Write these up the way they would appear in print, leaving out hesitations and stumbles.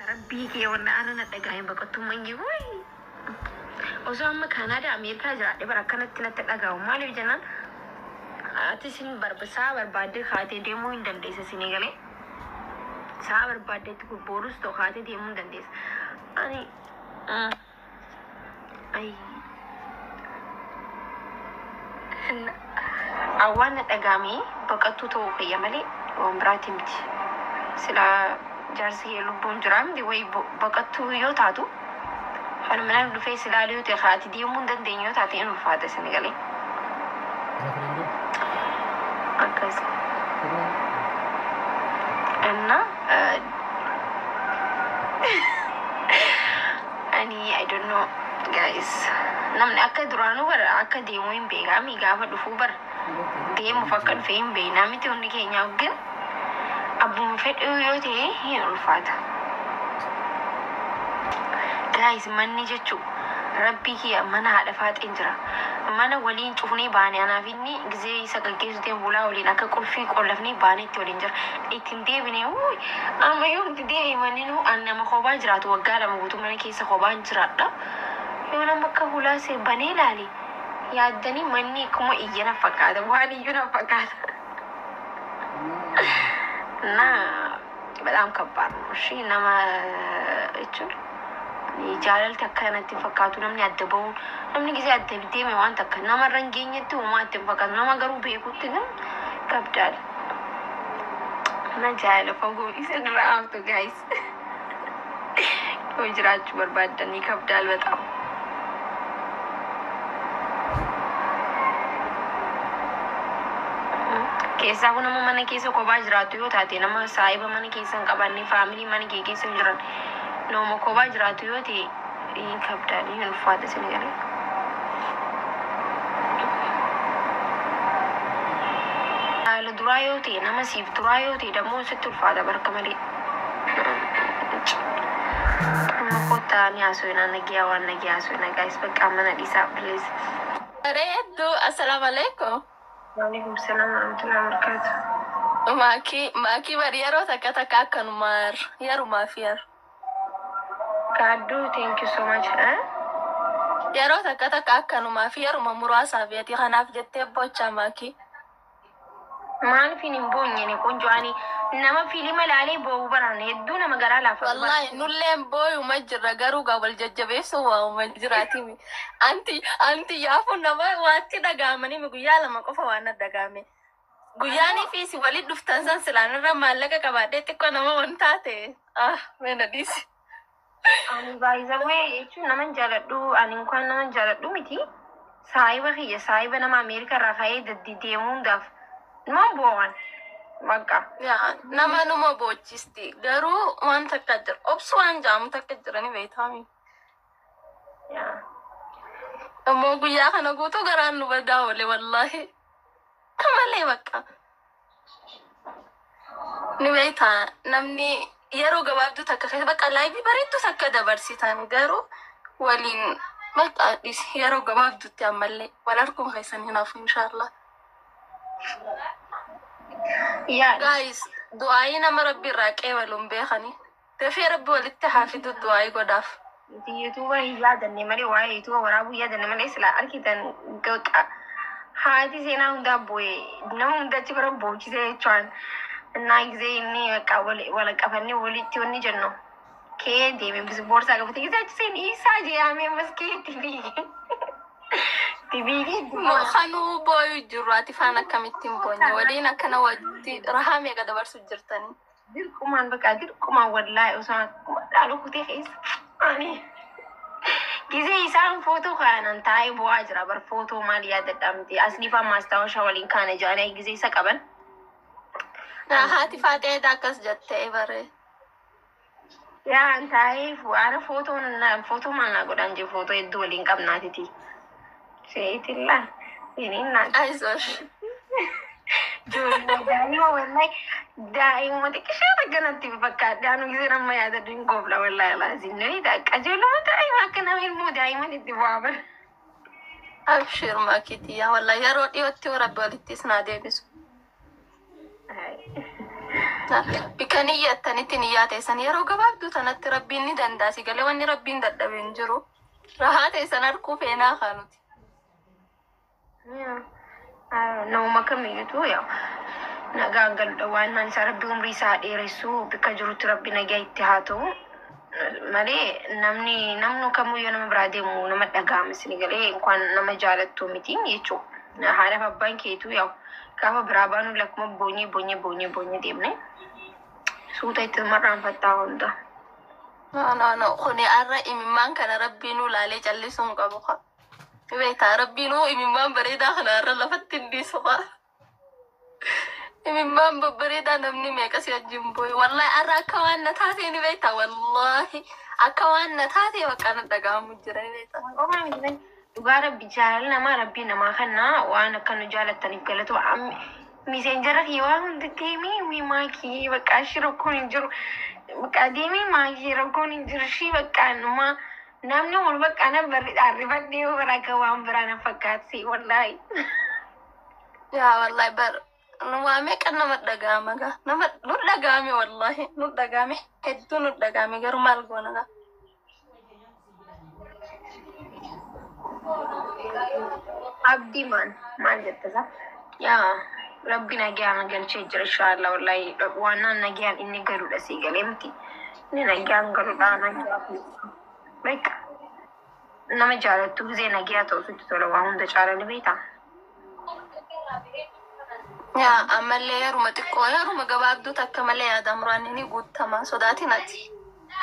ربي كي وانا أنا نتجاهين بقطع مني وي وزوم كندا أمريكا جرا برا كانت نتجاه وما لي جنان أتسين بربسا بربادي خاتي ديمو إندن ديس سينيغالي سا بربادي تقول بورس تو خاتي ديمو إندن ديس أني أي أوان نتجامي بقطع تو في يملي ومراتي متي سلا جارسي لبون جرام دي وي بقطع يوتاتو أنا من أنا دفعي سلاليو تخاتي ديمو إندن دينيو تاتي إنو فاده سينيغالي أكاس أنا أني I don't know guys نمني أكاد درانو بر أكاد ديموين بيجامي جابا دفوبر ديمو فكر فين بينامي توني كينيا وجن أبو مفيد أيوتي هي الفاده guys مني جتشو ربي هي منا على فات إنجرا منا ولين تشوفني باني أنا فيني جزء سكاكيس دين ولا ولين أكا كل في كل فيني باني تولينجر إتندي بني ووي أما يوم تدي منينو أنا ما خبان جرات وقالا موتو مني كيس خبان جرات لا يوم ما كهولا سي بني لالي يا دني مني كم إيجنا فكادا واني يونا فكادا نا بدام كبار مشي نما إيشون جالل تكنا تفكاتو نمني أدبون نمني كذا أدبتي مي وان تكنا نما رنجيني تو ما تفكاتو نما قرو بيكو تيجا كابدال أنا جالل فوقو إسقرا أفتو guys وجرات بربادني كابدال بتاعه كيسا هو نما ماني كيسا كوباج راتو يو تاتي نما سايبا ماني كيسا كاباني فاميلي ماني كيسا جران no mo ko ba jira to yote in capital in fada Senegal ala durayo te na masif durayo te da mo setul fada barkamali mo ta ni aso ina nagiya aso ina guys baka mana disa please redo assalamu alaikum wa alaikum salam wa rahmatullahi wa barakatuh maki bari yaro takata kan mar yaro mafiyar Kado, thank you so much. Yaro takata kakanu mafi yaro mamurwa sabiati khanaf jette bocha maki. Man finin bonye ne konjwani nama fili malale bo barane duna magara la fa. Wallahi nulle boy majra garu gabal jajjabe so wa majrati mi. Anti yafu nama wati dagamani mi guyala makofa wana dagame. Guyani fi si walid duftan san silana ramalaga kabade tikko nama wontate. Mena disi. Ani by the way, itu nama jaladdu, ani kuan nama jaladdu miti. Saiba hiya, saiba nama Amerika rakai di demu daf. Nama buan, maka. Ya, nama nama bochisti. Garu wan takkajar. Opswan jam takkajar ni beitami. Ya. Mau guya kana gutu garan lu berdawle wallahi. Kamale maka. Ni beita namni. Yaro gababdu takka baka live baritu sakka dabarsitan garu walin maka dis yaro gababdu ta'malle walarkum khaysan hina fi inshallah ya guys du'aina marabbi raqe walum be khani tafi rabbi walittahafidu du'ai godaf youtube yadan ne mare waye youtube warabu yadan ne mare isla arkitan gaka hadi zena hunda boy na hunda tibara bochi ze chan እና ጊዜ እኔ በቃ ወለቀፈኒ ወልቲ ወኒ ጀኖ ከዲ ቢስ ቦርሳ ገፍት ጊዜች ሲን ኢሳጂ ያሜ መስኪ ቲቪ ኸኑ ቦዩ ጅራቲ ፋና ከሚቲም ቦኝ ወዲና ከነ ወዲ ረሃም የገደበርሱ ጅርተኒ ድርቁማን በቃ ድርቁማን ወላሂ ኡሳ ዳሉ ኩቴ ኸይስ አኒ ጊዜ ኢሳን ፎቶ ካናን ታይ ቦአጅራ በር ፎቶ ማል ያደዳምቲ አስሊፋ ማስታወሻ ወሊን ካነ ጃኔ ጊዜ ሰቀበን هاتي فاتي داكس جت إبرة يا أنت عارف وأنا فوتو ما نقول أنجي فوتو يدولين كم ناتي شيء تلا ينين نات أيزوش جوري دايما والله دايما تكشف كنا تبكى دانو كذا ما يادرين قبلا والله لازم نريد أجول ما دايما كنا من مو دايما نتبابر أبشر ما كتيا والله يا رودي وتورا بولتي سنادي بس Bikanii yattanitti niyyaa teessan yeroo gabaabduu tanatti rabbiin ni dandaasi galee wanni rabbiin dadhabe hin jiru. Rahaa teessan harkuu feenaa kaanuti. Nama kamiyyuutu yaa nagaan galuudha waan naan isaa rabbi umrii isaa dheeressuu bakka jirutti rabbi nagaa itti haa ta'u malee namni kamiyyuu nama biraa deemu nama dhaga'ama sini galee inkaan nama jaalattu miti jechuudha. Haadhaaf abbaan keetu yaa gaafa biraa baanu lakkuma boonyee deemne suuta itti marraanfattaa hunda. Kuni arra imimmaan kana rabbiin ulaalee callisuun qabu. Beektaa rabbiin imimmaan bareedaa kana arra lafatti hin dhiisu. Imimmaan babbareedaa namni meeqa si wajjin booye. Wallahi arra akka waan na taatee ni beektaa. Wallahi akka waan na taatee bakka na dhaga'amu jira ni beektaa. Dhugaa rabbi jaalala namaa rabbii namaa kannaa waan akka nu jaalattaniif galatu. Miseenjara kiyya waan hundi deemee maakii bakka shirokkoon hin jiru. Bakka deemee maakii rakkoon hin jiru shii bakka namni wal bakka na barri dhaarrifadhee baraka waan biraa na fakkaatsi wallahi. Yaa wallahi bar waa meeqa nama dhaga'ama gaa nama nu dhaga'ame wallahi nu dhaga'ame hedduu nu dhaga'ame garuu maal goona gaa. Abdii maal jettasa? Yaa rabbi nagaan galchee jira inshallah wallahi waan nagaan inni galuudha si galee miti. Inni nagaan galuudha nagaan. Baik. Nama jaalattu gisee nagaa ta'u sitti tola waa hunda caalani beektaa. Yaa ammallee yeruma xiqqoo yeruma gabaabduu takka malee yaadamuraan inni guutamaa sodaatiin ati.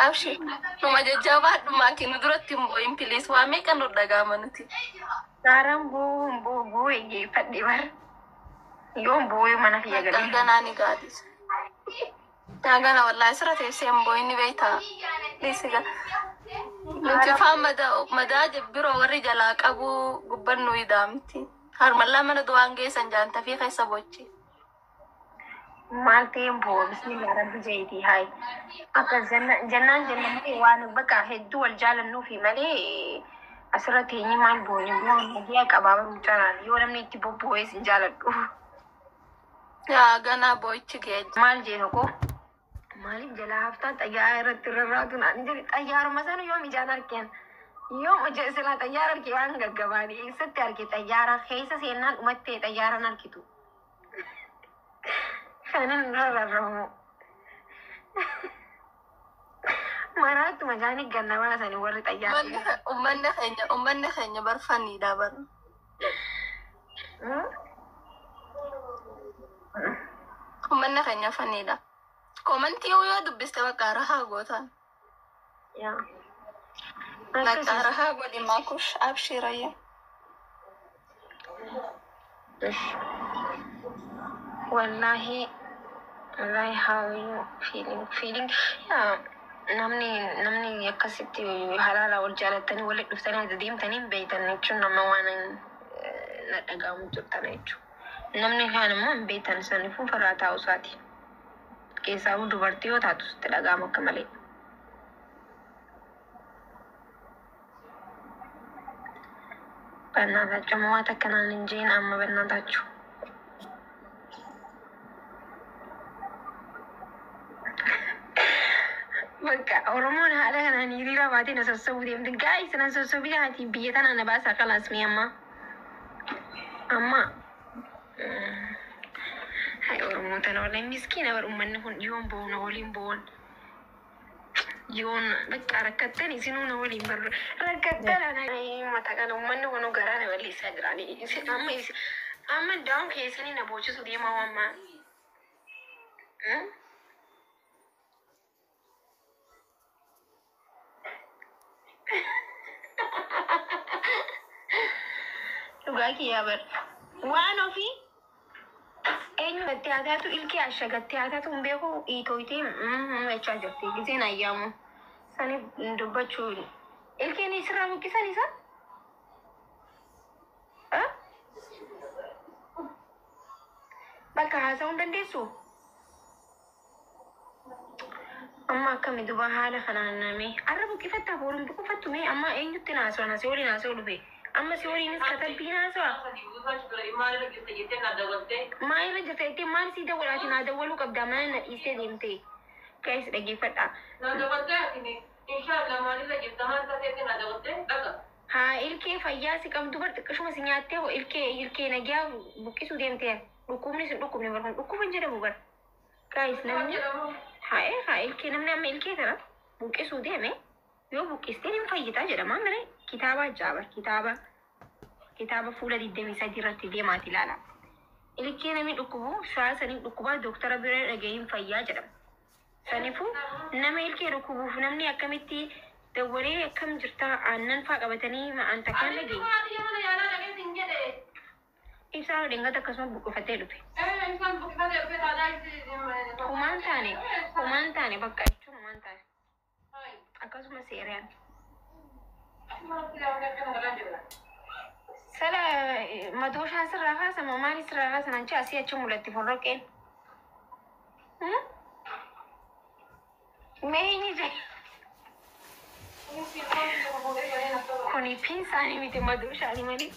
Abshi numa jajjabaadhumaa kennu duratti hin boo'in piliis waa meeqa nu dhaga'ama nuti. Saaraan boo eeggeeffadhe bara. Yoon boo'ee mana kiyya galee. Ganaa ni gaadis. Gana wallahi sira teessee hin boo'in ni beektaa. Dhiisiga. Nuti faan madaa jibbiroo warri jalaa qabu gubbannu idaamti. Harmallaa mana du'aan geessan jaanta fi keessa bochi. Maal ta'een boo bismillah rabbi jeetii hayi. Akka jannaan waan bakka hedduu wal jaalannuufi malee asirratti eenyu maal boonye bu'aan nagaa qabaaba mucaan yoo namni itti bobboo'ees hin jaaladhu. Yaa ganaa boo'ichi geejji. Maal jee tokko maaliif jalaa haftaan xayyaara irratti rarraatu naan jedhe xayyaaruma sana yoom ijaan argeen yoom hojii silaa xayyaara argee waan gaggabaanii eessatti arge xayyaara keessa seennaan dhumattee xayyaaran argitu. Kanan rarramu. Maraattu majaanii ganna baasanii warri xayyaara. Ummanni keenya barfanniidha bara. Ummanni keenya fanniidha. Komantii yoo dubbiste bakka rahaa gootan. Yaa. Bakka rahaa godhi maakush abshirayya. Wallahi how you feeling yaa namni akkasitti halaala wal jaalattanii walitti dhuftanii deemtanii beektan jechuun nama waan na dhaga'amu turtan jechuudha. Namni kaan immoo hin beektan saniifuu farraa taa'u isaati. Keessaa dubartii yoo taatu sitti dhaga'amu akka malee. Bannaataa waan akkanaan hin jeen amma bannaatachu. Bakka Oromoon haala kanaan hiriira baatee na sossobuu deemte gaa'is na sossobii kanaatiin biyya tanaa na baasaa kalaasmii amma. Hai Oromoo tana waliin miskiina bar uummanni kun yoon bo'u na waliin bo'uun. Yoon bakka rakkattan isinuu na waliin barru rakkattan mata kana uummanni kun garaa na balleessaa jiranii. Amma daa'im keessanii na boochisu deemaa waan maal. Dhugaa kiyyaa bar waan ofii eenyu gattee haataatu ilkee asha gattee haataatu hin beeku hiitooyitee jechaa jirti giseen ayyaamu saniif dubbachuu ilkeen sirraa buqqisan isa bakka haasa'uu hin dandeessu. Amma akkami duba haala kanaan namee arra buqqifattaaf waliin buqqifattu mee amma eenyutti naasoo waliin naasoo dhufe أما سوري نسكت البينا سوا ما يرجع تيتي ما نسي دولاتي نادولو قبل ما نيجي ديمتي كيس لقي فتاة إن شاء الله ما نيجي جبتها تاتي نادولتي ها إلكي فياسي كم دبر تكشو مسنياتي هو إلكي نجيا بوكي سوديمتي ركوبني برهن ركوبن جرا بوبر كيس نمني هاي إلكي نمني أم إلكي ترى بوكي سوديمه يو بوكي استلم فيتا جرا ما مري كتابة جابر كتابة فولا دي دمي ساديرتي دي ماتي لالا إلكي نمي ركوبو شوال سنين ركوبا دكتورة بير رجعين فيا جرا سنفو نمي إلكي ركوبو فنمني أكمتي دوري كم جرتا عنن فاقبتني ما أنت كان لقي إنسان دينغا تكسم بوكو فتيلو في كمان تاني بقى إيشو كمان تاني أكسم سيران سلا مدوش هسر رخاصة ماماني سر رخاصة نانشا أسيا شو مولتي فروكين مهيني جاي كوني بين ثاني ميتي مدوش علي مالي